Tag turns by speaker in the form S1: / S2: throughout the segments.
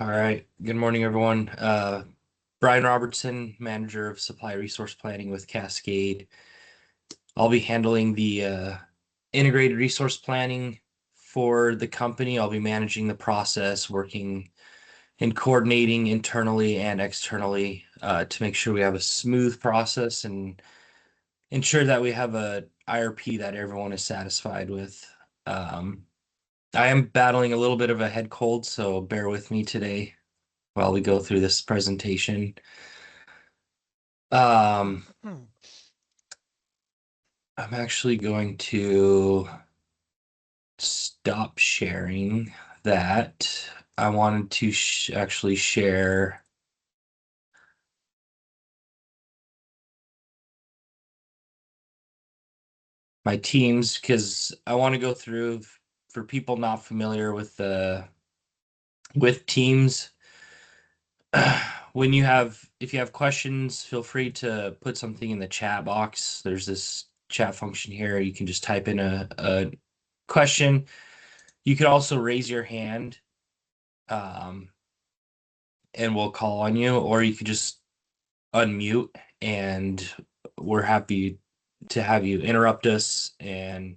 S1: All right. Good morning, everyone. Brian Robertson, Manager of Supply Resource Planning with Cascade. I'll be handling the integrated resource planning for the company. I'll be managing the process, working and coordinating internally and externally to make sure we have a smooth process and ensure that we have a IRP that everyone is satisfied with. I am battling a little bit of a head cold, so bear with me today while we go through this presentation. I'm actually going to stop sharing that. I wanted to actually share my teams because I want to go through for people not familiar with teams. If you have questions, feel free to put something in the chat box. There's this chat function here. You can just type in a question. You could also raise your hand, and we'll call on you, or you could just unmute and we're happy to have you interrupt us and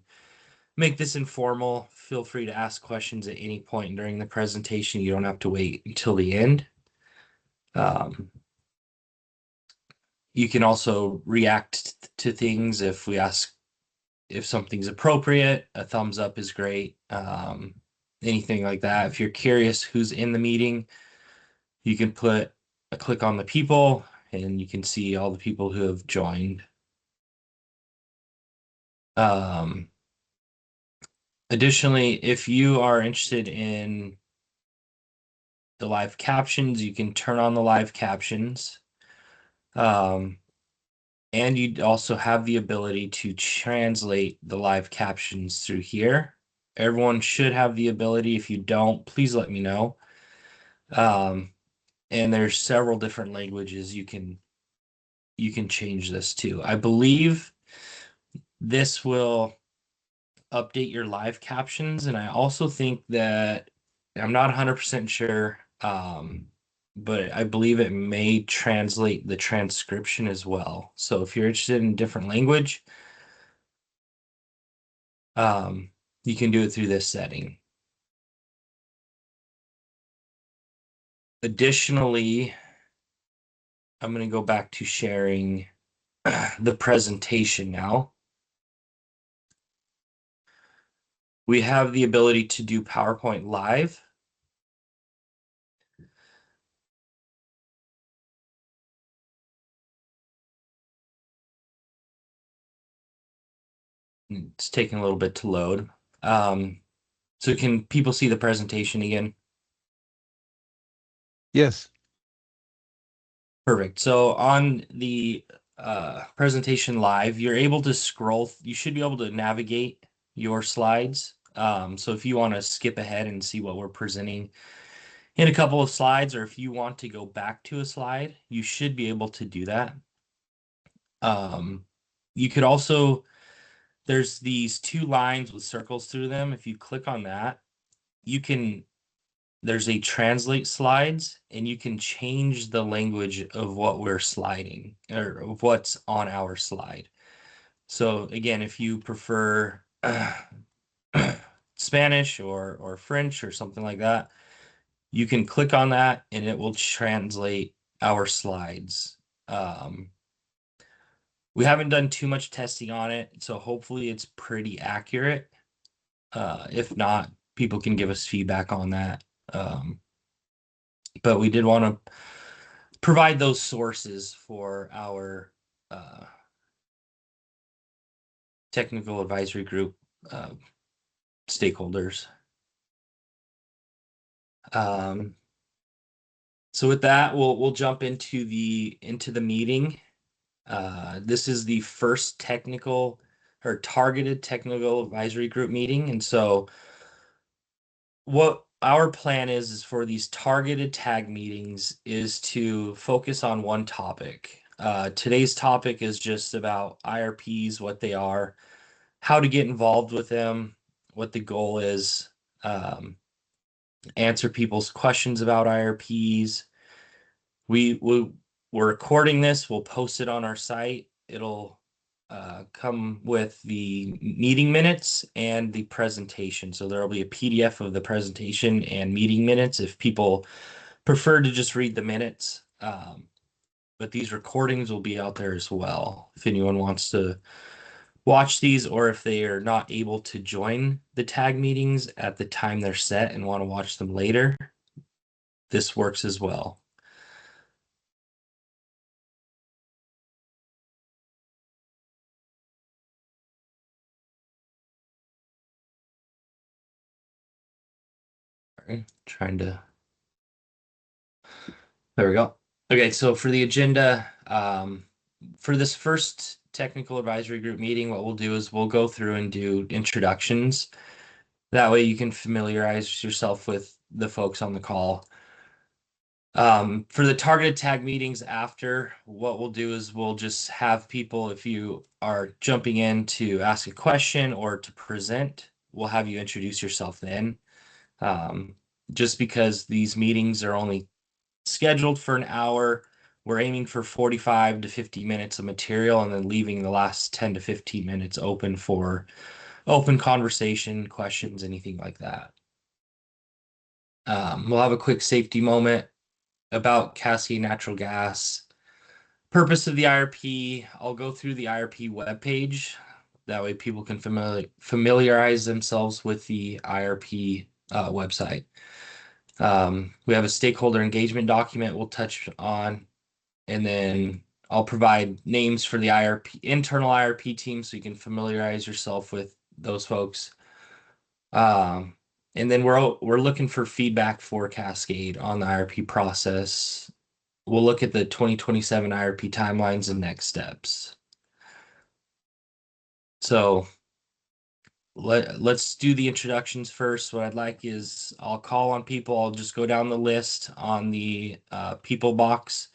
S1: make this informal. Feel free to ask questions at any point during the presentation. You don't have to wait until the end. You can also react to things if we ask if something's appropriate. A thumbs up is great. Anything like that. If you're curious who's in the meeting, you can put a click on the people and you can see all the people who have joined. Additionally, if you are interested in the live captions, you can turn on the live captions. And you also have the ability to translate the live captions through here. Everyone should have the ability. If you don't, please let me know. And there's several different languages you can change this to. I believe this will update your live captions, and I also think that I'm not 100% sure, but I believe it may translate the transcription as well. So if you're interested in different language, you can do it through this setting. Additionally, I'm going to go back to sharing the presentation now. We have the ability to do PowerPoint live. It's taking a little bit to load. So can people see the presentation again?
S2: Yes.
S1: Perfect. So on the presentation live, you're able to scroll. You should be able to navigate your slides. So if you want to skip ahead and see what we're presenting in a couple of slides, or if you want to go back to a slide, you should be able to do that. You could also, there's these two lines with circles through them. If you click on that, there's a translate slides, and you can change the language of what we're sliding or of what's on our slide. So again, if you prefer Spanish or French or something like that, you can click on that and it will translate our slides. We haven't done too much testing on it, so hopefully it's pretty accurate. If not, people can give us feedback on that. But we did want to provide those sources for our technical advisory group stakeholders. So with that, we'll jump into the meeting. This is the first technical or targeted technical advisory group meeting, and so what our plan is for these targeted tag meetings is to focus on one topic. Today's topic is just about IRPs, what they are, how to get involved with them, what the goal is. answer people's questions about IRPs. We're recording this. We'll post it on our site. It'll come with the meeting minutes and the presentation. So there'll be a PDF of the presentation and meeting minutes if people prefer to just read the minutes. But these recordings will be out there as well if anyone wants to watch these, or if they are not able to join the tag meetings at the time they're set and want to watch them later. This works as well. Trying to. There we go. Okay, so for the agenda, for this first technical advisory group meeting, what we'll do is we'll go through and do introductions. That way you can familiarize yourself with the folks on the call. For the targeted tag meetings after, what we'll do is we'll just have people, if you are jumping in to ask a question or to present, we'll have you introduce yourself then. Just because these meetings are only scheduled for an hour, we're aiming for 45 to 50 minutes of material and then leaving the last 10 to 15 minutes open for open conversation, questions, anything like that. We'll have a quick safety moment about Cascade Natural Gas. Purpose of the IRP, I'll go through the IRP webpage. That way people can familiarize themselves with the IRP website. We have a stakeholder engagement document we'll touch on, and then I'll provide names for the IRP, internal IRP team, so you can familiarize yourself with those folks. And then we're looking for feedback for Cascade on the IRP process. We'll look at the 2027 IRP timelines and next steps. So let's do the introductions first. What I'd like is I'll call on people. I'll just go down the list on the people box.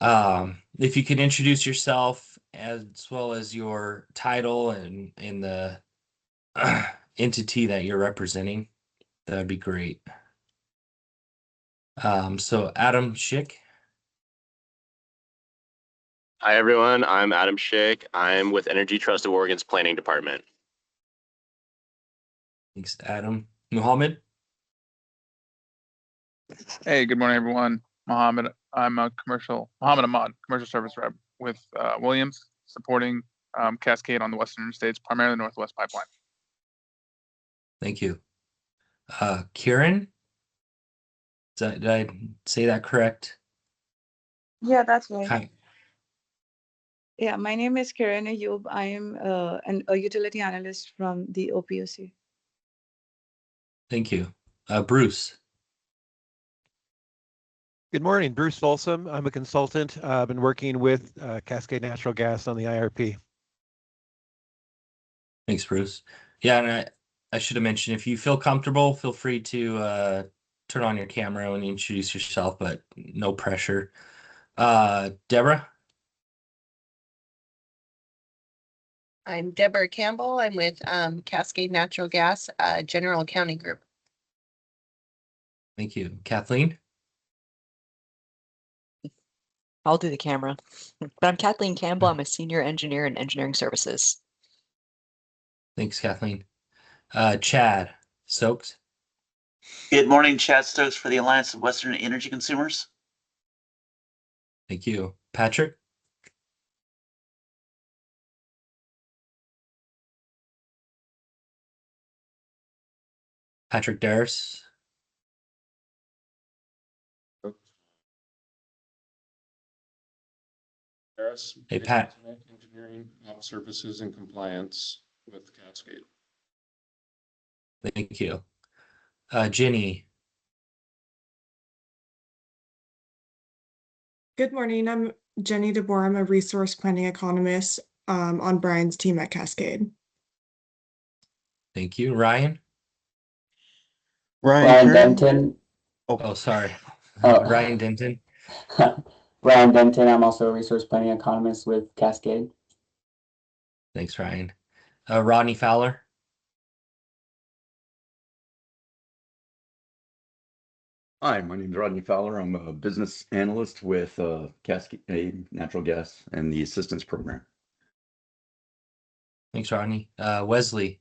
S1: If you can introduce yourself as well as your title and in the entity that you're representing, that'd be great. So Adam Schick.
S2: Hi, everyone. I'm Adam Schick. I'm with Energy Trust of Oregon's Planning Department.
S1: Thanks, Adam. Muhammad.
S3: Hey, good morning, everyone. Mohammed. I'm a Mohammed Ahmad, commercial service rep with Williams, supporting Cascade on the Western States, primarily Northwest Pipeline.
S1: Thank you. Kieran. Did I say that correct?
S4: Yeah, that's right.
S1: Hi.
S4: Yeah, my name is Kiran Ayub. I am a utility analyst from the OPOC.
S1: Thank you. Bruce.
S5: Good morning, Bruce Folsom. I'm a consultant. I've been working with Cascade Natural Gas on the IRP.
S1: Thanks, Bruce. Yeah, and I should have mentioned, if you feel comfortable, feel free to turn on your camera and introduce yourself, but no pressure. Deborah.
S6: I'm Deborah Campbell. I'm with Cascade Natural Gas, General Accounting Group.
S1: Thank you. Kathleen.
S7: I'll do the camera. But I'm Kathleen Campbell. I'm a senior engineer in engineering services.
S1: Thanks, Kathleen. Chad Stokes.
S8: Good morning, Chad Stokes for the Alliance of Western Energy Consumers.
S1: Thank you. Patrick. Patrick Darris.
S9: Harris,
S1: Hey, Pat.
S9: Engineering, Services, and Compliance with Cascade.
S1: Thank you. Jenny.
S10: Good morning. I'm Jenny DeBoer. I'm a resource planning economist on Brian's team at Cascade.
S1: Thank you. Ryan.
S11: Ryan Denton.
S1: Oh, sorry.
S11: Oh.
S1: Ryan Denton.
S11: Ryan Denton. I'm also a resource planning economist with Cascade.
S1: Thanks, Ryan. Rodney Fowler.
S12: Hi, my name is Rodney Fowler. I'm a business analyst with Cascade Natural Gas and the Assistance Program.
S1: Thanks, Rodney. Wesley.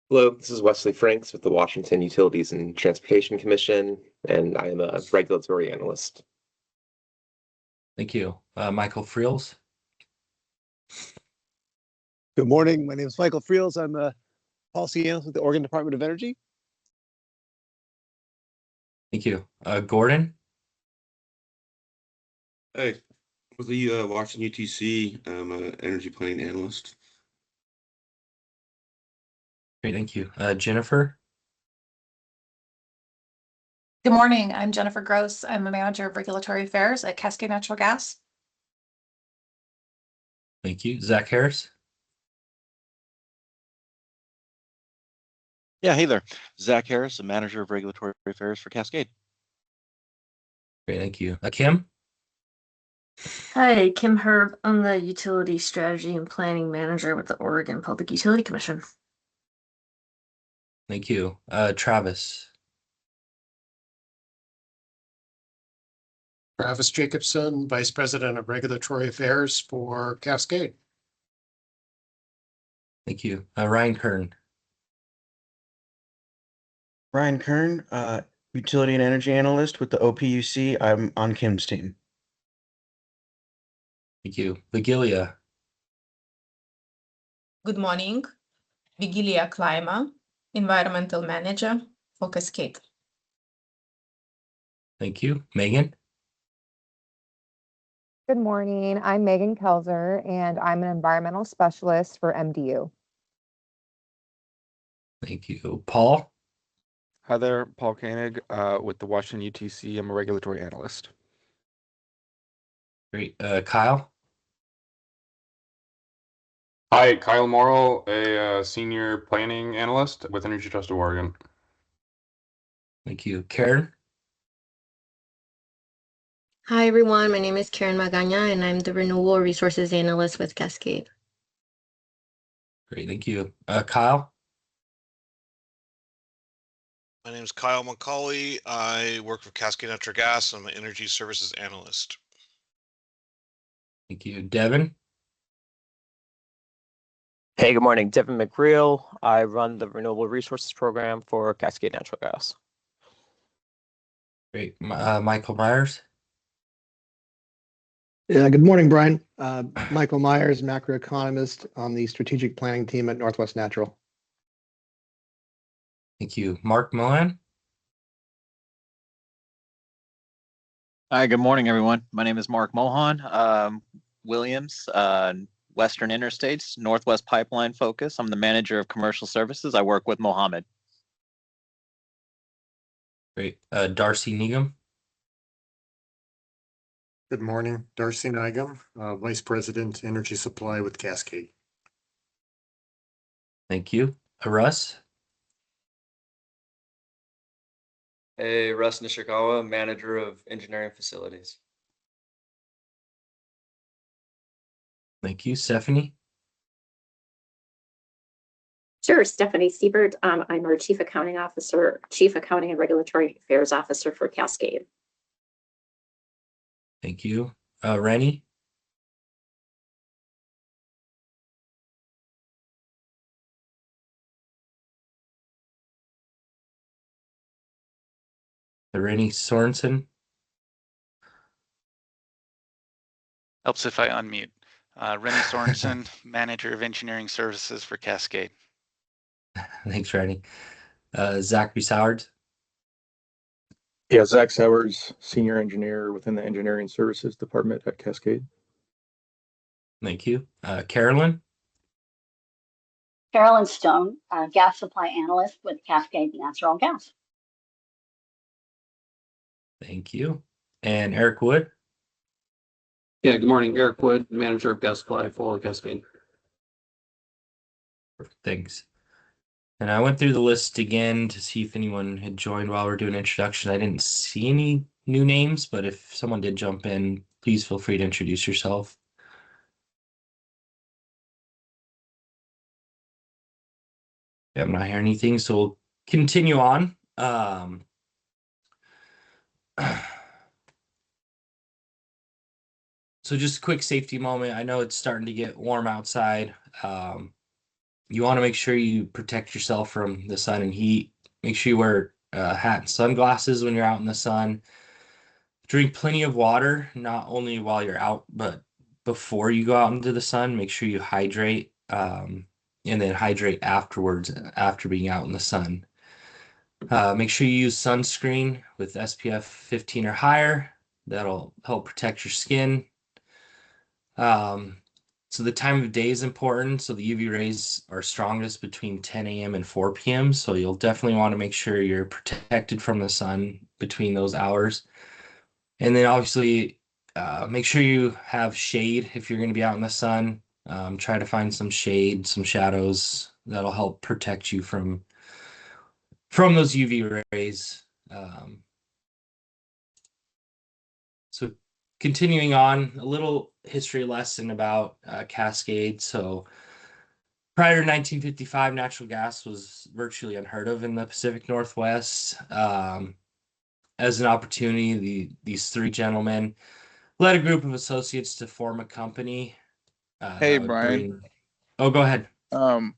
S13: Hello, this is Wesley Franks with the Washington Utilities and Transportation Commission, and I am a regulatory analyst.
S1: Thank you. Michael Friels.
S14: Good morning. My name is Michael Friels. I'm a policy analyst with the Oregon Department of Energy.
S1: Thank you. Gordon.
S15: Hey, with the Washington UTC, I'm an energy planning analyst.
S1: Great, thank you. Jennifer.
S16: Good morning. I'm Jennifer Gross. I'm a manager of regulatory affairs at Cascade Natural Gas.
S1: Thank you. Zach Harris.
S17: Yeah, hey there. Zach Harris, the manager of regulatory affairs for Cascade.
S1: Great, thank you. Kim.
S18: Hi, Kim Herb. I'm the Utility Strategy and Planning Manager with the Oregon Public Utility Commission.
S1: Thank you. Travis.
S9: Travis Jacobson, Vice President of Regulatory Affairs for Cascade.
S1: Thank you. Ryan Kern.
S19: Ryan Kern, Utility and Energy Analyst with the OPUC. I'm on Kim's team.
S1: Thank you. Vigilia.
S20: Good morning. Vigilia Klima, Environmental Manager for Cascade.
S1: Thank you. Megan.
S21: Good morning. I'm Megan Kelzer, and I'm an environmental specialist for MDU.
S1: Thank you. Paul.
S22: Hi there, Paul Koenig with the Washington UTC. I'm a regulatory analyst.
S1: Great. Kyle.
S23: Hi, Kyle Morrill, a senior planning analyst with Energy Trust of Oregon.
S1: Thank you. Karen.
S18: Hi, everyone. My name is Karen Magana, and I'm the Renewable Resources Analyst with Cascade.
S1: Great, thank you. Kyle.
S24: My name is Kyle McCauley. I work for Cascade Natural Gas. I'm an energy services analyst.
S1: Thank you. Devin.
S25: Hey, good morning. Devin McReel. I run the Renewable Resources Program for Cascade Natural Gas.
S1: Great. Michael Myers.
S26: Yeah, good morning, Brian. Michael Myers, macroeconomist on the strategic planning team at Northwest Natural.
S1: Thank you. Mark Mohan.
S27: Hi, good morning, everyone. My name is Mark Mohan, Williams, Western Interstates, Northwest Pipeline Focus. I'm the manager of commercial services. I work with Mohammed.
S1: Great. Darcy Needham.
S9: Good morning, Darcy Nigam, Vice President, Energy Supply with Cascade.
S1: Thank you. Russ.
S28: Hey, Russ Nishikawa, Manager of Engineering Facilities.
S1: Thank you. Stephanie.
S29: Sure, Stephanie Siebert. I'm our Chief Accounting and Regulatory Affairs Officer for Cascade.
S1: Thank you. Rennie. Rennie Sorensen.
S3: Helps if I unmute. Rennie Sorensen, Manager of Engineering Services for Cascade.
S1: Thanks, Rennie. Zachary Soward.
S30: Yeah, Zach Sowers, Senior Engineer within the Engineering Services Department at Cascade.
S1: Thank you. Carolyn.
S31: Carolyn Stone, Gas Supply Analyst with Cascade Natural Gas.
S1: Thank you. And Eric Wood.
S32: Yeah, good morning. Eric Wood, Manager of Gas Supply for Cascade.
S1: Thanks. And I went through the list again to see if anyone had joined while we're doing introduction. I didn't see any new names, but if someone did jump in, please feel free to introduce yourself. Yeah, I'm not hearing anything, so we'll continue on. So just a quick safety moment. I know it's starting to get warm outside. You want to make sure you protect yourself from the sun and heat. Make sure you wear a hat and sunglasses when you're out in the sun. Drink plenty of water, not only while you're out, but before you go out into the sun. Make sure you hydrate, and then hydrate afterwards, after being out in the sun. Make sure you use sunscreen with SPF 15 or higher. That'll help protect your skin. So the time of day is important. So the UV rays are strongest between 10 a.m. and 4 p.m. So you'll definitely want to make sure you're protected from the sun between those hours. And then obviously, make sure you have shade if you're going to be out in the sun. Try to find some shade, some shadows that'll help protect you from those UV rays. So continuing on, a little history lesson about Cascade. So prior to 1955, natural gas was virtually unheard of in the Pacific Northwest. As an opportunity, these three gentlemen led a group of associates to form a company.
S3: Hey, Brian.
S1: Oh, go ahead.
S3: I'm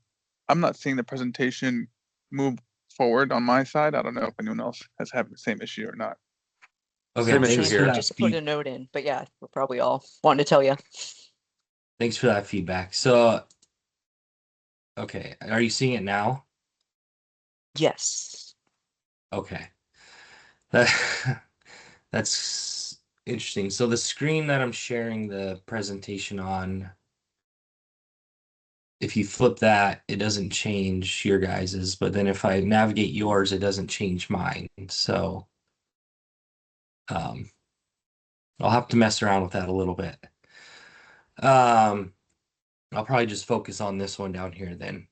S3: not seeing the presentation move forward on my side. I don't know if anyone else has had the same issue or not.
S1: Okay,
S22: Same issue
S1: thanks for
S22: here.
S1: that
S2: Just put a note in, but yeah, we're probably all wanting to tell you.
S1: Thanks for that feedback. So, okay, are you seeing it now?
S2: Yes.
S1: Okay. That's interesting. So the screen that I'm sharing the presentation on, if you flip that, it doesn't change your guys's, but then if I navigate yours, it doesn't change mine. So I'll have to mess around with that a little bit. I'll probably just focus on this one down here then.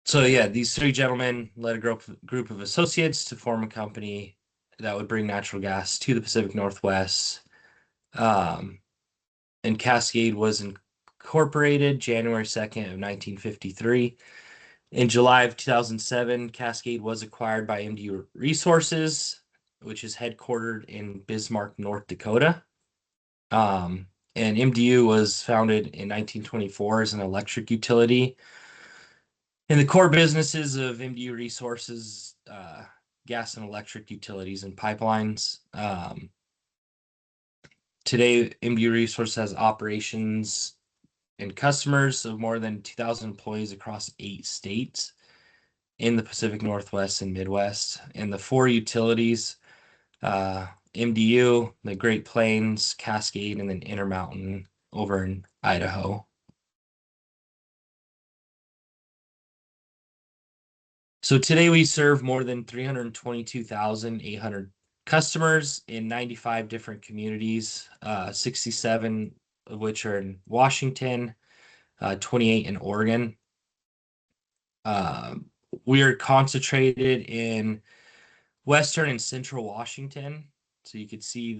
S1: So yeah, these three gentlemen led a group of associates to form a company that would bring natural gas to the Pacific Northwest. And Cascade was incorporated January 2nd of 1953. In July of 2007, Cascade was acquired by MDU Resources, which is headquartered in Bismarck, North Dakota. And MDU was founded in 1924 as an electric utility. And the core businesses of MDU Resources, gas and electric utilities and pipelines. Today, MDU Resources has operations and customers of more than 2,000 employees across 8 states in the Pacific Northwest and Midwest. And the 4 utilities, MDU, the Great Plains, Cascade, and then Intermountain over in Idaho. So today we serve more than 322,800 customers in 95 different communities, 67 of which are in Washington, 28 in Oregon. We are concentrated in Western and Central Washington. So you could see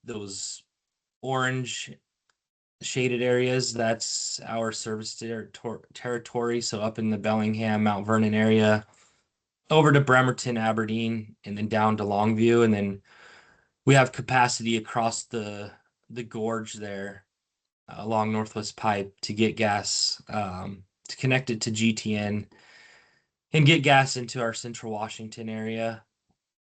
S1: those orange shaded areas. That's our service territory. So up in the Bellingham, Mount Vernon area, over to Bremerton, Aberdeen, and then down to Longview. And then we have capacity across the gorge there along Northwest Pipe to get gas, to connect it to GTN and get gas into our Central Washington area.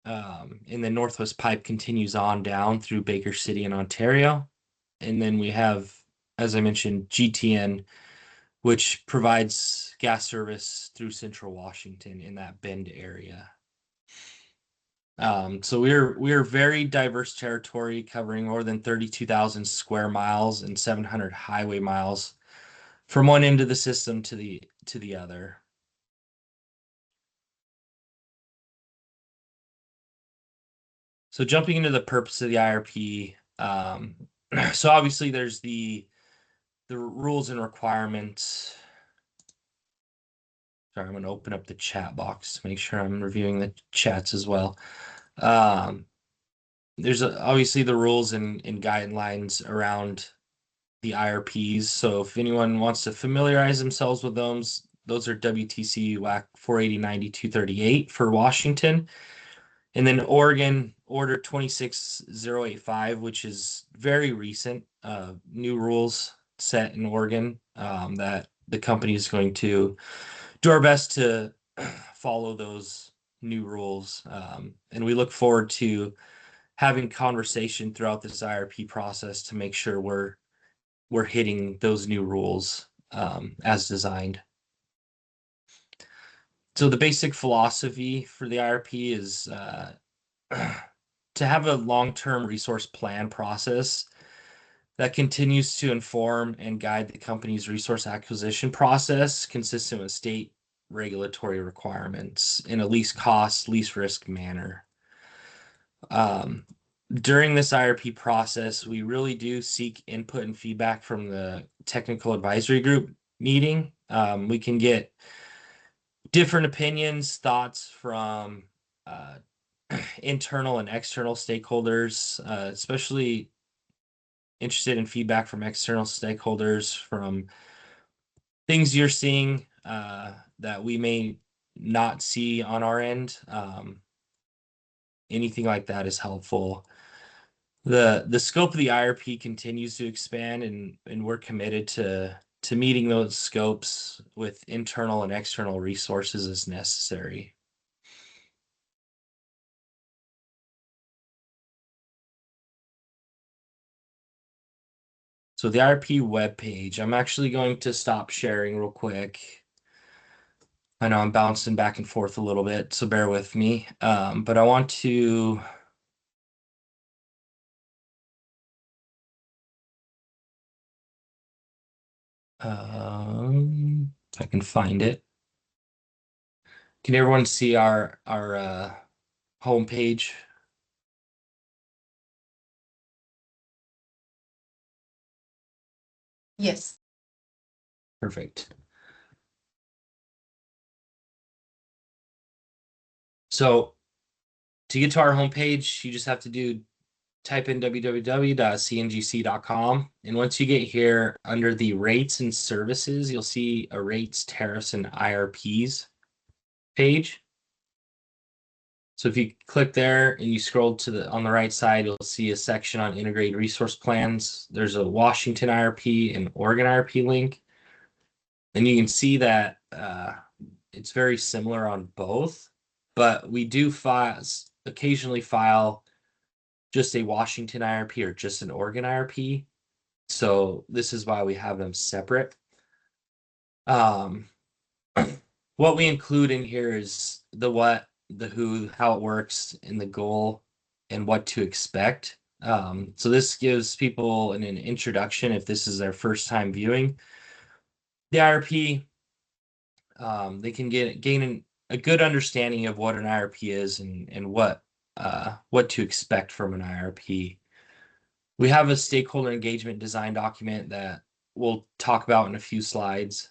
S1: And then Northwest Pipe continues on down through Baker City in Ontario. And then we have, as I mentioned, GTN, which provides gas service through Central Washington in that Bend area. So we're very diverse territory covering more than 32,000 square miles and 700 highway miles from one end of the system to the other. So jumping into the purpose of the IRP, so obviously there's the rules and requirements. Sorry, I'm going to open up the chat box to make sure I'm reviewing the chats as well. There's obviously the rules and guidelines around the IRPs. So if anyone wants to familiarize themselves with those are WTC WAC 480-90-238 for Washington. And then Oregon Order 26085, which is very recent, new rules set in Oregon that the company is going to do our best to follow those new rules. And we look forward to having conversation throughout this IRP process to make sure we're hitting those new rules as designed. So the basic philosophy for the IRP is to have a long-term resource plan process that continues to inform and guide the company's resource acquisition process consistent with state regulatory requirements in a least cost, least risk manner. During this IRP process, we really do seek input and feedback from the technical advisory group meeting. We can get different opinions, thoughts from internal and external stakeholders, especially interested in feedback from external stakeholders from things you're seeing that we may not see on our end. Anything like that is helpful. The scope of the IRP continues to expand, and we're committed to meeting those scopes with internal and external resources as necessary. So the IRP webpage, I'm actually going to stop sharing real quick. I know I'm bouncing back and forth a little bit, so bear with me. But I want to if I can find it. Can everyone see our homepage?
S20: Yes.
S1: Perfect. So to get to our homepage, you just have to type in www.cngc.com. And once you get here under the rates and services, you'll see a rates, tariffs, and IRPs page. So if you click there and you scroll to on the right side, you'll see a section on integrated resource plans. There's a Washington IRP and Oregon IRP link. And you can see that it's very similar on both, but we do occasionally file just a Washington IRP or just an Oregon IRP. So this is why we have them separate. What we include in here is the what, the who, how it works, and the goal, and what to expect. So this gives people an introduction if this is their first time viewing the IRP. They can gain a good understanding of what an IRP is and what to expect from an IRP. We have a stakeholder engagement design document that we'll talk about in a few slides.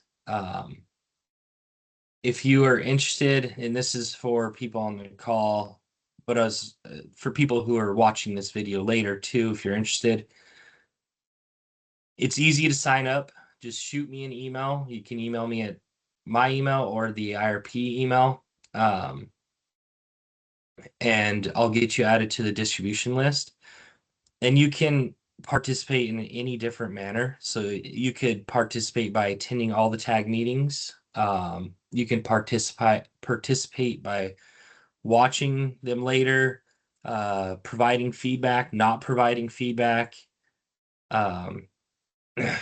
S1: If you are interested, and this is for people on the call, but as for people who are watching this video later too, if you're interested, it's easy to sign up. Just shoot me an email. You can email me at my email or the IRP email, and I'll get you added to the distribution list. And you can participate in any different manner. So you could participate by attending all the tag meetings. You can participate by watching them later, providing feedback, not providing feedback.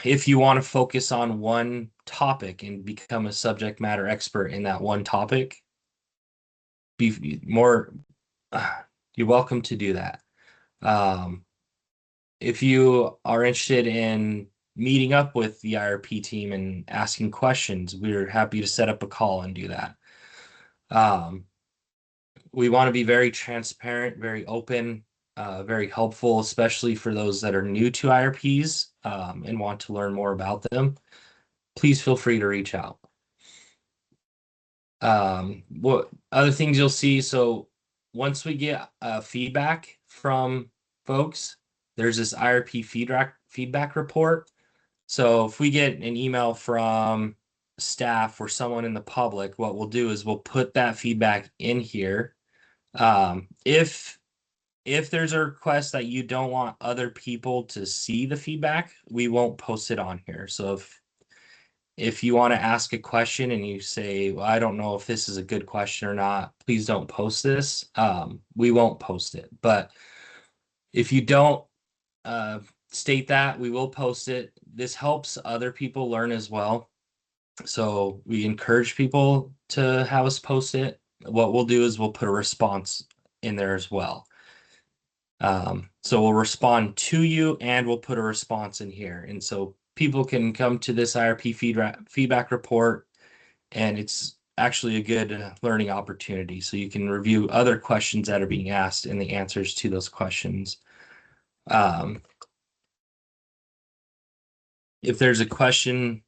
S1: If you want to focus on one topic and become a subject matter expert in that one topic, you're welcome to do that. If you are interested in meeting up with the IRP team and asking questions, we're happy to set up a call and do that. We want to be very transparent, very open, very helpful, especially for those that are new to IRPs and want to learn more about them. Please feel free to reach out. What other things you'll see? So once we get feedback from folks, there's this IRP feedback report. So if we get an email from staff or someone in the public, what we'll do is we'll put that feedback in here. If there's a request that you don't want other people to see the feedback, we won't post it on here. So if you want to ask a question and you say, well, I don't know if this is a good question or not, please don't post this. We won't post it. But if you don't state that, we will post it. This helps other people learn as well. So we encourage people to have us post it. What we'll do is we'll put a response in there as well. So we'll respond to you and we'll put a response in here. And so people can come to this IRP feedback report, and it's actually a good learning opportunity. So you can review other questions that are being asked and the answers to those questions. If there's a question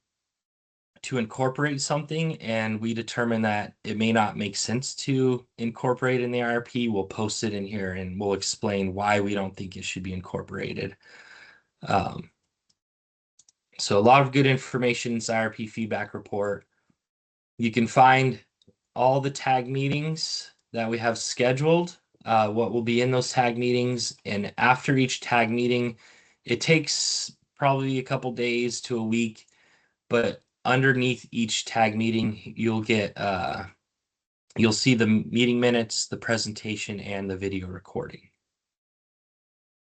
S1: to incorporate something and we determine that it may not make sense to incorporate in the IRP, we'll post it in here and we'll explain why we don't think it should be incorporated. So a lot of good information in this IRP feedback report. You can find all the tag meetings that we have scheduled, what will be in those tag meetings, and after each tag meeting, it takes probably a couple days to a week, but underneath each tag meeting, you'll get you'll see the meeting minutes, the presentation, and the video recording.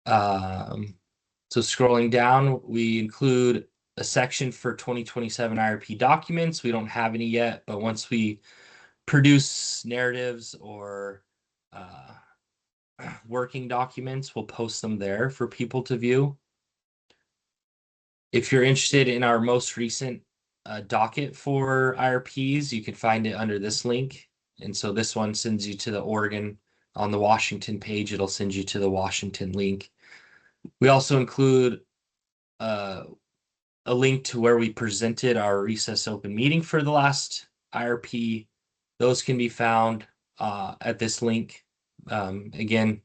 S1: So scrolling down, we include a section for 2027 IRP documents. We don't have any yet, but once we produce narratives or working documents, we'll post them there for people to view. If you're interested in our most recent docket for IRPs, you can find it under this link. And so this one sends you to the Oregon. On the Washington page, it'll send you to the Washington link. We also include a link to where we presented our recess open meeting for the last IRP. Those can be found at this link. Again,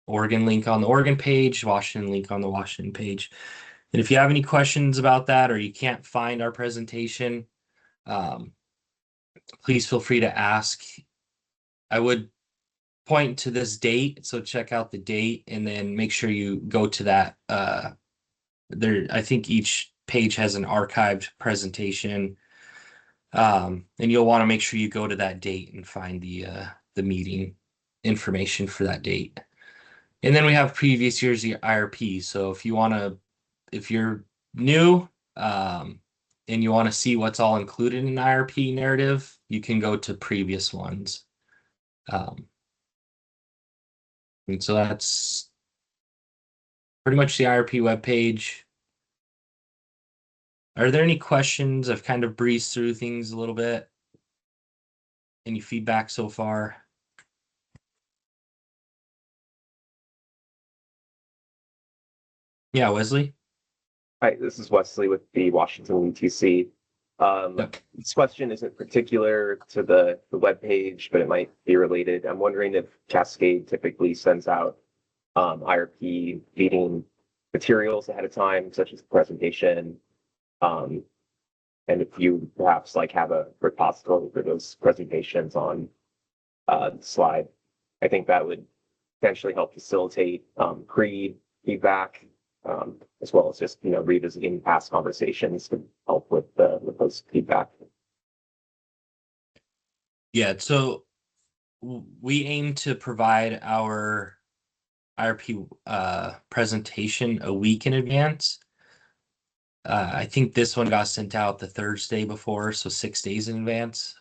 S1: Oregon link on the Oregon page, Washington link on the Washington page. And if you have any questions about that or you can't find our presentation, please feel free to ask. I would point to this date, so check out the date and then make sure you go to that. I think each page has an archived presentation, and you'll want to make sure you go to that date and find the meeting information for that date. And then we have previous year's IRP. So if you're new and you want to see what's all included in IRP narrative, you can go to previous ones. And so that's pretty much the IRP webpage. Are there any questions? I've kind of breezed through things a little bit. Any feedback so far? Yeah, Wesley?
S4: Hi, this is Wesley with the Washington UTC. This question isn't particular to the webpage, but it might be related. I'm wondering if Cascade typically sends out IRP meeting materials ahead of time, such as the presentation. And if you perhaps have a repository for those presentations on the slide, I think that would potentially help facilitate pre-feedback, as well as just revisiting past conversations to help with the post feedback.
S1: Yeah, so we aim to provide our IRP presentation a week in advance. I think this one got sent out the Thursday before, so 6 days in advance.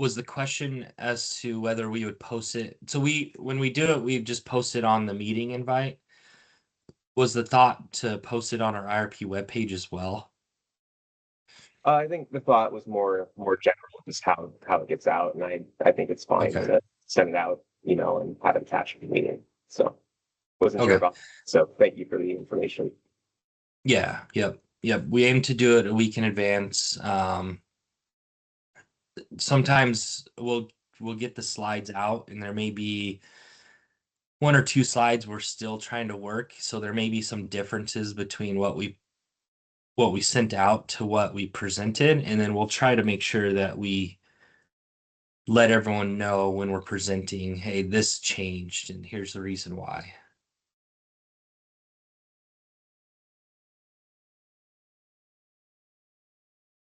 S1: Was the question as to whether we would post it? So when we do it, we just post it on the meeting invite. Was the thought to post it on our IRP webpage as well?
S4: I think the thought was more general, just how it gets out, and I think it's fine to send it out, and have it attached to the meeting. So wasn't sure about that. So thank you for the information.
S1: Yeah, yep. We aim to do it a week in advance. Sometimes we'll get the slides out and there may be one or two slides we're still trying to work. So there may be some differences between what we sent out to what we presented, and then we'll try to make sure that we let everyone know when we're presenting, hey, this changed and here's the reason why.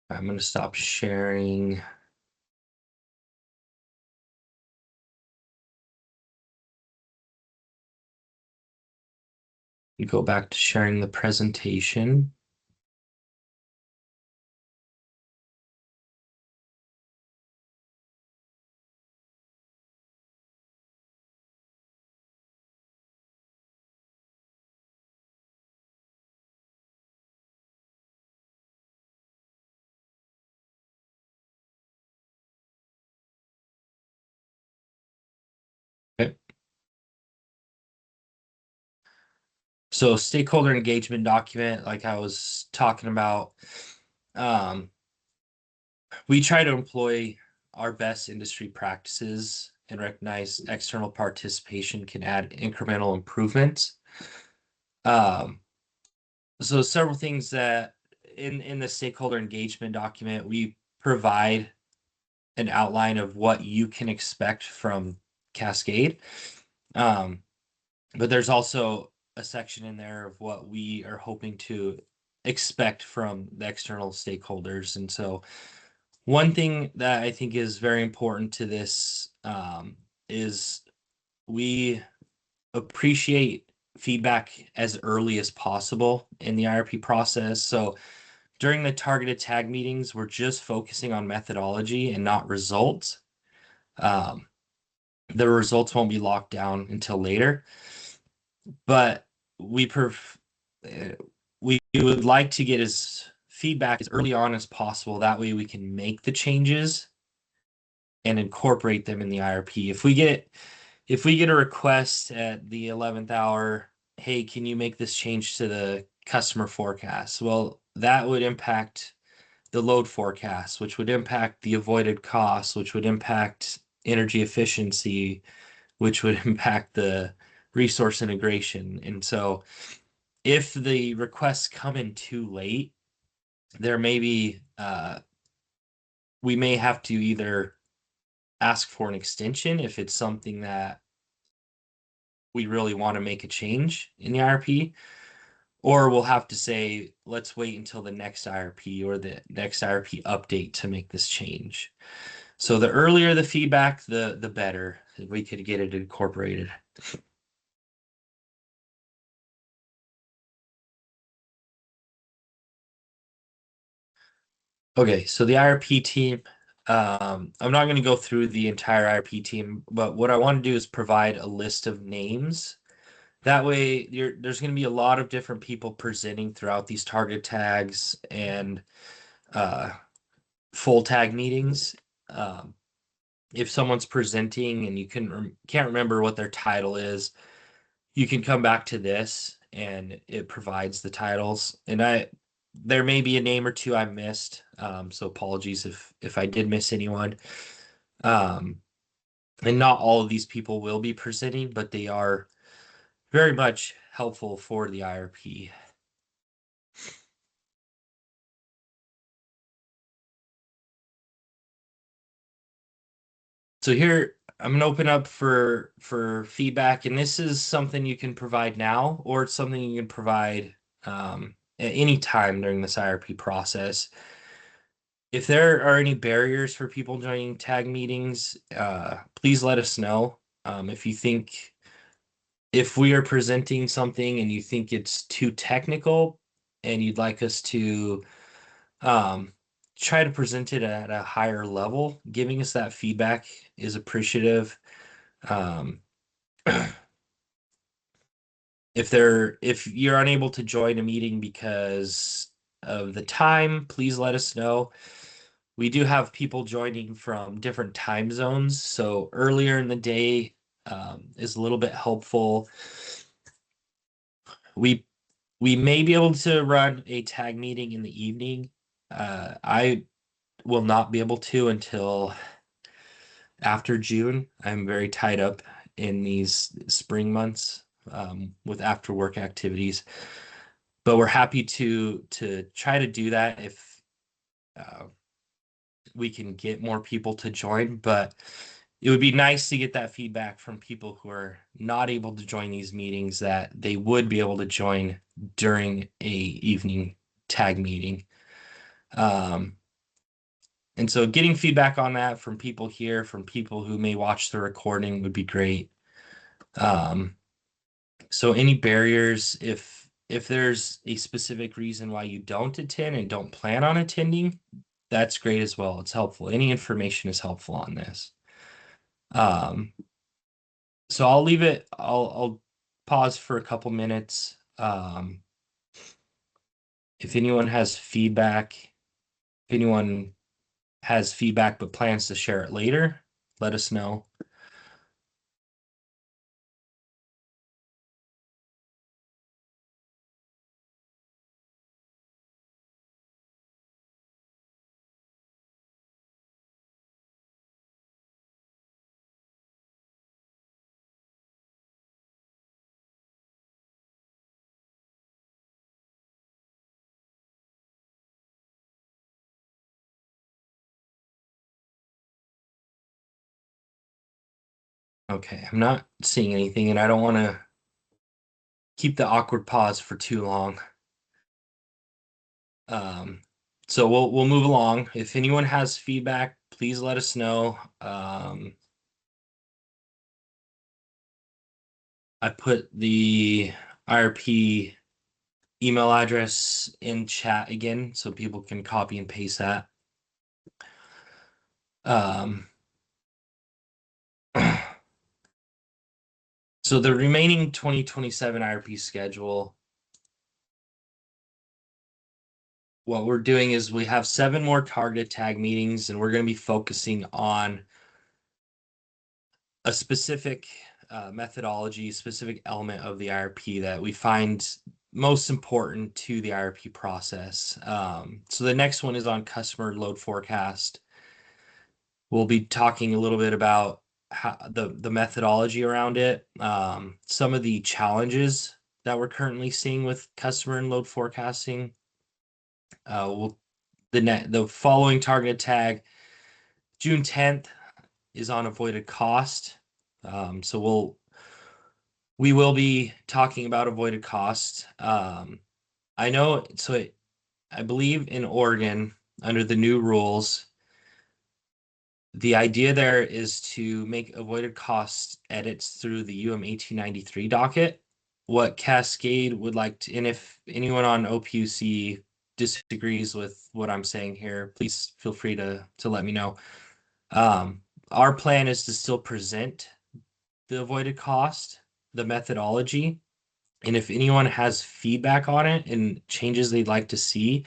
S1: I'm going to stop sharing. You go back to sharing the presentation. Okay. So stakeholder engagement document, like I was talking about, we try to employ our best industry practices and recognize external participation can add incremental improvements. So several things that in the stakeholder engagement document, we provide an outline of what you can expect from Cascade. But there's also a section in there of what we are hoping to expect from the external stakeholders. And so one thing that I think is very important to this is we appreciate feedback as early as possible in the IRP process. So during the targeted tag meetings, we're just focusing on methodology and not results. The results won't be locked down until later, but we would like to get as feedback as early on as possible. That way we can make the changes and incorporate them in the IRP. If we get a request at the 11th hour, hey, can you make this change to the customer forecast? Well, that would impact the load forecast, which would impact the avoided costs, which would impact energy efficiency, which would impact the resource integration. And so if the requests come in too late, there may be, we may have to either ask for an extension if it's something that we really want to make a change in the IRP, or we'll have to say, let's wait until the next IRP or the next IRP update to make this change. So the earlier the feedback, the better we could get it incorporated. Okay, so the IRP team, I'm not going to go through the entire IRP team, but what I want to do is provide a list of names. That way, there's going to be a lot of different people presenting throughout these target tags and full tag meetings. If someone's presenting and you can't remember what their title is, you can come back to this and it provides the titles. And there may be a name or two I missed, so apologies if I did miss anyone. And not all of these people will be presenting, but they are very much helpful for the IRP. So here I'm going to open up for feedback, and this is something you can provide now, or it's something you can provide at any time during this IRP process. If there are any barriers for people joining tag meetings, please let us know. If we are presenting something and you think it's too technical and you'd like us to try to present it at a higher level, giving us that feedback is appreciative. If you're unable to join a meeting because of the time, please let us know. We do have people joining from different time zones, so earlier in the day is a little bit helpful. We may be able to run a tag meeting in the evening. I will not be able to until after June. I'm very tied up in these spring months with after work activities. But we're happy to try to do that if we can get more people to join. But it would be nice to get that feedback from people who are not able to join these meetings, that they would be able to join during a evening tag meeting. And so getting feedback on that from people here, from people who may watch the recording, would be great. So any barriers, if there's a specific reason why you don't attend and don't plan on attending, that's great as well. It's helpful. Any information is helpful on this. So I'll leave it. I'll pause for a couple minutes. If anyone has feedback, if anyone has feedback but plans to share it later, let us know. Okay, I'm not seeing anything, and I don't want to keep the awkward pause for too long. So we'll move along. If anyone has feedback, please let us know. I put the IRP email address in chat again so people can copy and paste that. So the remaining 2027 IRP schedule, what we're doing is we have 7 more targeted tag meetings, and we're going to be focusing on a specific methodology, specific element of the IRP that we find most important to the IRP process. So the next one is on customer load forecast. We'll be talking a little bit about how the methodology around it, some of the challenges that we're currently seeing with customer and load forecasting. The following targeted tag, June 10th, is on avoided cost. So we will be talking about avoided cost. I know, so I believe in Oregon, under the new rules, the idea there is to make avoided cost edits through the UM 1893 docket. What Cascade would like to, and if anyone on OPUC disagrees with what I'm saying here, please feel free to let me know. Our plan is to still present the avoided cost, the methodology, and if anyone has feedback on it and changes they'd like to see,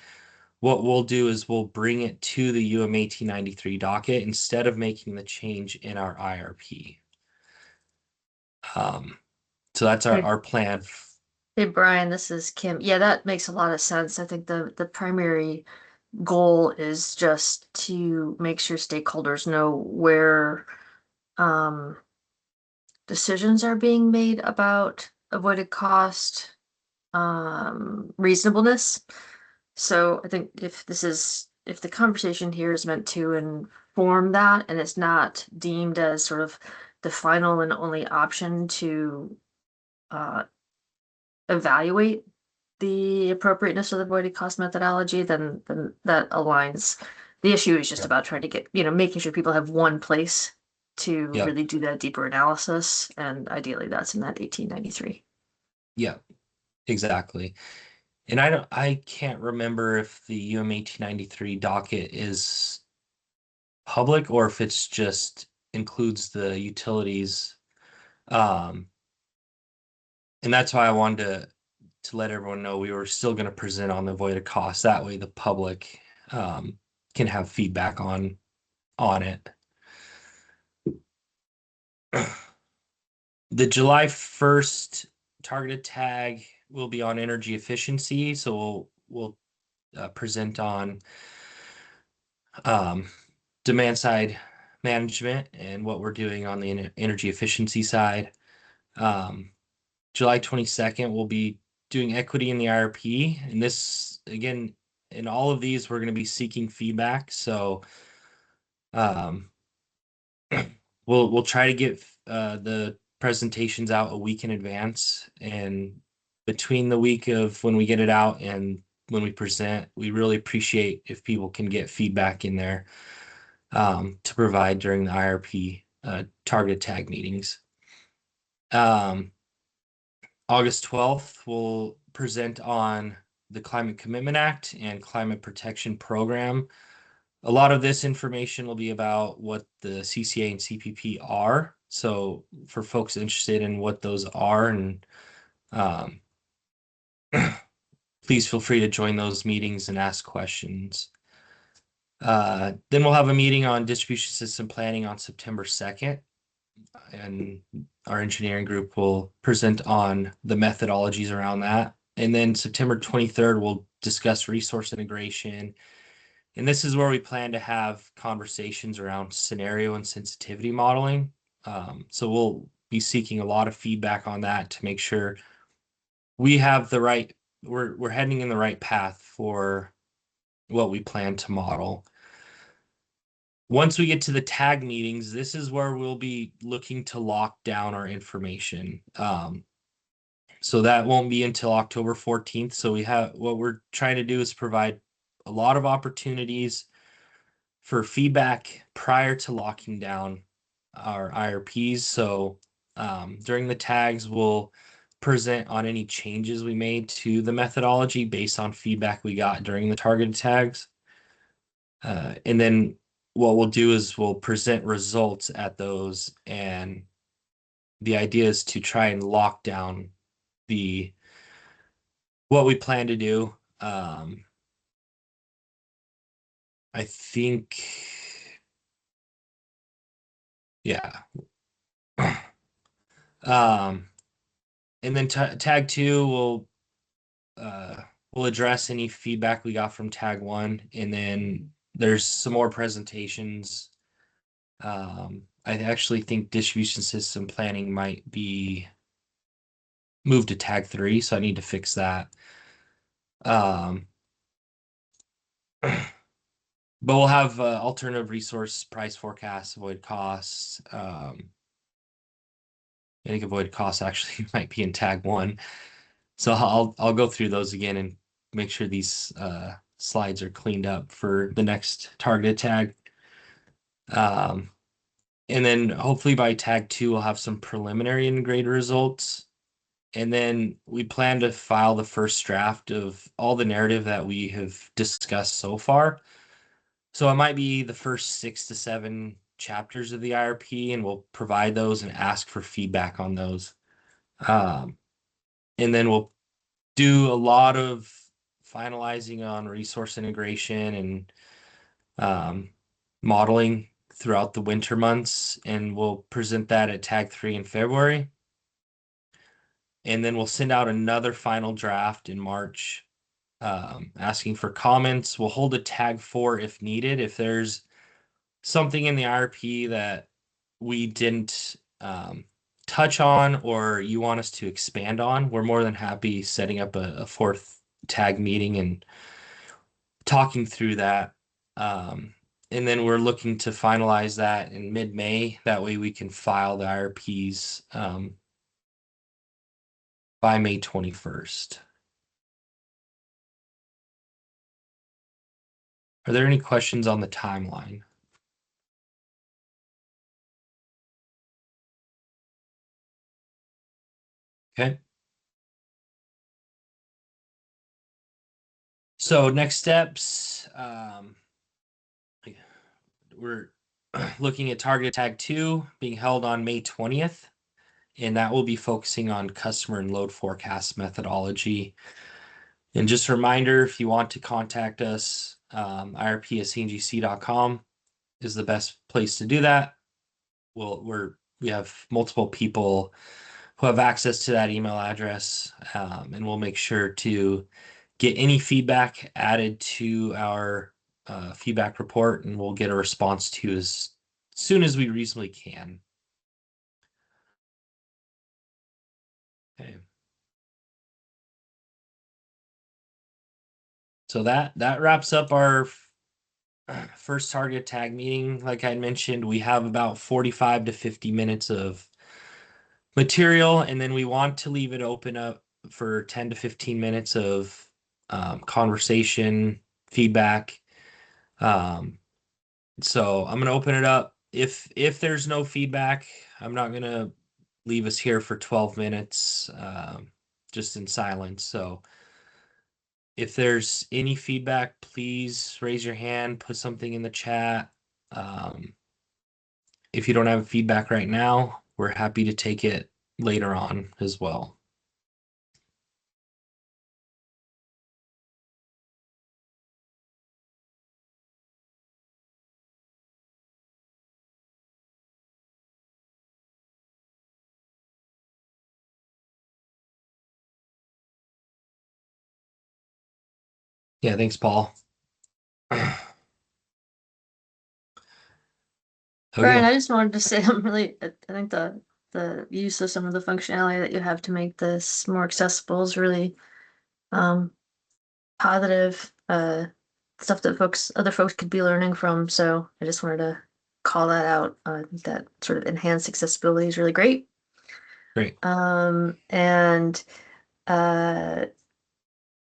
S1: what we'll do is we'll bring it to the UM 1893 docket instead of making the change in our IRP. So that's our plan.
S5: Hey Brian, this is Kim. Yeah, that makes a lot of sense. I think the primary goal is just to make sure stakeholders know where decisions are being made about avoided cost, reasonableness. So I think if the conversation here is meant to inform that, and it's not deemed as sort of the final and only option to evaluate the appropriateness of the avoided cost methodology, then that aligns. The issue is just about trying to get, making sure people have one place to really do that deeper analysis, and ideally that's in that 1893.
S1: Yeah, exactly. And I can't remember if the UM 1893 docket is public or if it's just includes the utilities. And that's why I wanted to let everyone know we were still going to present on the avoided cost. That way the public can have feedback on it. The July 1st targeted tag will be on energy efficiency. So we'll present on demand side management and what we're doing on the energy efficiency side. July 22nd, we'll be doing equity in the IRP. And this, again, in all of these, we're going to be seeking feedback. So we'll try to get the presentations out a week in advance. And between the week of when we get it out and when we present, we really appreciate if people can get feedback in there to provide during the IRP targeted tag meetings. August 12th, we'll present on the Climate Commitment Act and Climate Protection Program. A lot of this information will be about what the CCA and CPP are. So for folks interested in what those are, and please feel free to join those meetings and ask questions. Then we'll have a meeting on distribution system planning on September 2nd. And our engineering group will present on the methodologies around that. And then September 23rd, we'll discuss resource integration. And this is where we plan to have conversations around scenario and sensitivity modeling. So we'll be seeking a lot of feedback on that to make sure we have the right, we're heading in the right path for what we plan to model. Once we get to the tag meetings, this is where we'll be looking to lock down our information. So that won't be until October 14th. So what we're trying to do is provide a lot of opportunities for feedback prior to locking down our IRPs. So during the tags, we'll present on any changes we made to the methodology based on feedback we got during the targeted tags. And then what we'll do is we'll present results at those, and the idea is to try and lock down what we plan to do. I think, yeah. And then tag 2 we'll address any feedback we got from tag 1, and then there's some more presentations. I actually think distribution system planning might be moved to tag 3, so I need to fix that. But we'll have alternative resource price forecasts, avoid costs. I think avoid costs actually might be in tag 1. So I'll go through those again and make sure these slides are cleaned up for the next targeted tag. And then hopefully by tag 2, we'll have some preliminary integrated results. And then we plan to file the first draft of all the narrative that we have discussed so far. So it might be the first 6 to 7 chapters of the IRP, and we'll provide those and ask for feedback on those. And then we'll do a lot of finalizing on resource integration and modeling throughout the winter months, and we'll present that at tag 3 in February. And then we'll send out another final draft in March, asking for comments. We'll hold a tag 4 if needed. If there's something in the IRP that we didn't touch on or you want us to expand on, we're more than happy setting up a 4th tag meeting and talking through that. And then we're looking to finalize that in mid-May. That way we can file the IRPs by May 21st. Are there any questions on the timeline? Okay. So next steps, we're looking at targeted tag 2 being held on May 20th, and that will be focusing on customer and load forecast methodology. And just a reminder, if you want to contact us, irp@cngc.com is the best place to do that. We have multiple people who have access to that email address, and we'll make sure to get any feedback added to our feedback report, and we'll get a response to you as soon as we reasonably can. Okay. So that wraps up our first target tag meeting. Like I mentioned, we have about 45 to 50 minutes of material, and then we want to leave it open up for 10 to 15 minutes of conversation, feedback. So I'm gonna open it up. If there's no feedback, I'm not gonna leave us here for 12 minutes just in silence. So if there's any feedback, please raise your hand, put something in the chat. If you don't have feedback right now, we're happy to take it later on as well. Yeah, thanks, Paul.
S5: Brian, I just wanted to say I think the use of some of the functionality that you have to make this more accessible is really positive stuff that other folks could be learning from. So I just wanted to call that out. I think that sort of enhanced accessibility is really great.
S1: Great.
S5: And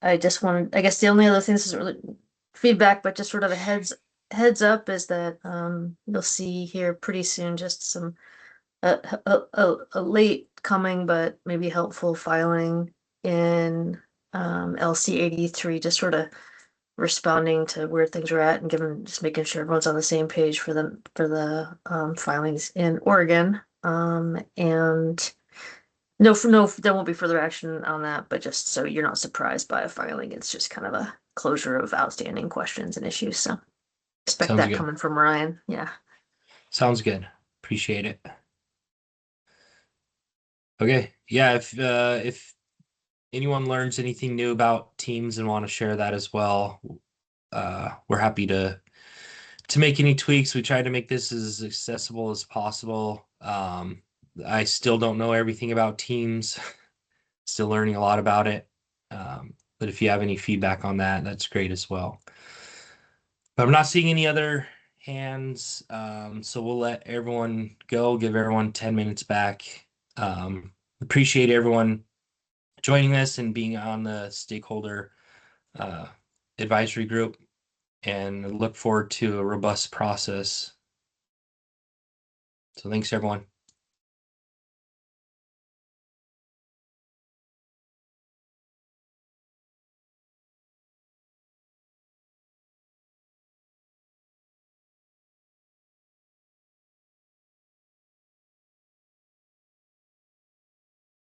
S5: I just wanted, I guess the only other thing, this isn't really feedback, but just sort of a heads up is that you'll see here pretty soon just some a late coming but maybe helpful filing in LC 83, just sort of responding to where things are at and just making sure everyone's on the same page for the filings in Oregon. And no, there won't be further action on that, but just so you're not surprised by a filing, it's just kind of a closure of outstanding questions and issues. So expect
S1: Sounds
S5: that
S1: good.
S5: coming from Ryan. Yeah.
S1: Sounds good. Appreciate it. Okay. Yeah, if anyone learns anything new about Teams and want to share that as well, we're happy to make any tweaks. We try to make this as accessible as possible. I still don't know everything about Teams. Still learning a lot about it. But if you have any feedback on that, that's great as well. But I'm not seeing any other hands, so we'll let everyone go, give everyone 10 minutes back. Appreciate everyone joining us and being on the stakeholder advisory group, and look forward to a robust process. So thanks, everyone.